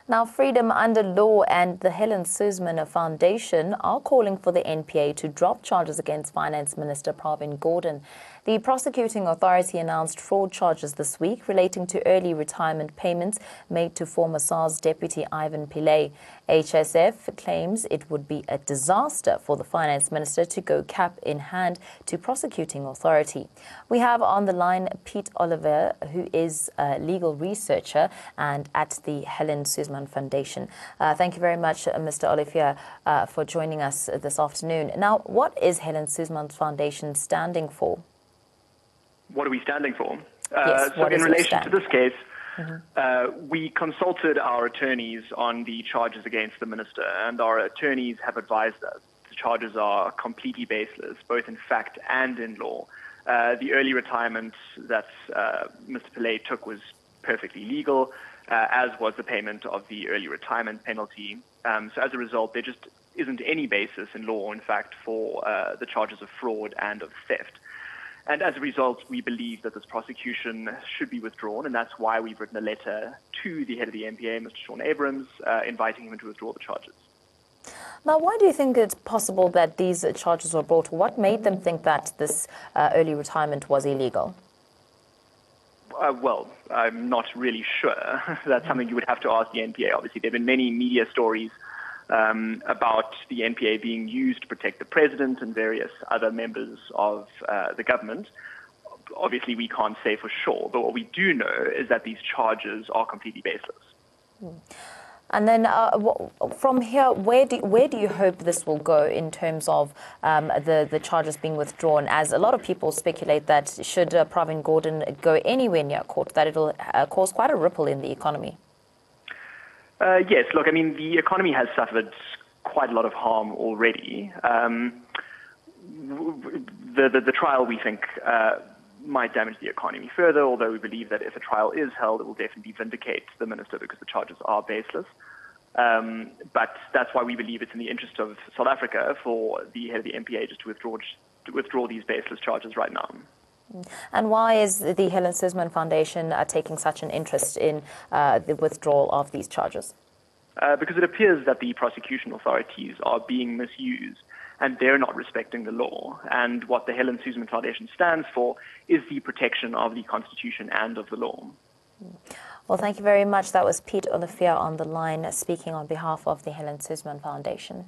Now, Freedom Under Law and the Helen Suzman Foundation are calling for the NPA to drop charges against Finance Minister Pravin Gordhan. The prosecuting authority announced fraud charges this week relating to early retirement payments made to former SARS Deputy Ivan Pillay. HSF claims it would be a disaster for the Finance Minister to go cap in hand to prosecuting authority. We have on the line Pete Oliver, who is a legal researcher and at the Helen Suzman Foundation. Thank you very much, Mr. Olivier, for joining us this afternoon. Now, what is Helen Suzman Foundation standing for? What are we standing for? Yes, so in relation to this case, we consulted our attorneys on the charges against the minister, and our attorneys have advised us the charges are completely baseless, both in fact and in law. The early retirement that Mr. Pillay took was perfectly legal, as was the payment of the early retirement penalty. So as a result, there just isn't any basis in law, in fact, for the charges of fraud and of theft. And as a result, we believe that this prosecution should be withdrawn, and that's why we've written a letter to the head of the NPA, Mr. Sean Abrams, inviting him to withdraw the charges. Now, why do you think it's possible that these charges were brought? What made them think that this early retirement was illegal? Well, I'm not really sure. That's something you would have to ask the NPA. Obviously, there have been many media stories about the NPA being used to protect the president and various other members of the government. Obviously, we can't say for sure, but what we do know is that these charges are completely baseless. And then from here, where do you hope this will go in terms of the charges being withdrawn? As a lot of people speculate that should Pravin Gordhan go anywhere near court, that it'll cause quite a ripple in the economy. Yes, look, I mean, the economy has suffered quite a lot of harm already. The trial, we think, might damage the economy further, although we believe that if a trial is held, it will definitely vindicate the minister because the charges are baseless. But that's why we believe it's in the interest of South Africa for the head of the NPA just to withdraw these baseless charges right now. And why is the Helen Suzman Foundation taking such an interest in the withdrawal of these charges? Because it appears that the prosecution authorities are being misused and they're not respecting the law. And what the Helen Suzman Foundation stands for is the protection of the Constitution and of the law. Well, thank you very much. That was Pete Olivier on the line speaking on behalf of the Helen Suzman Foundation.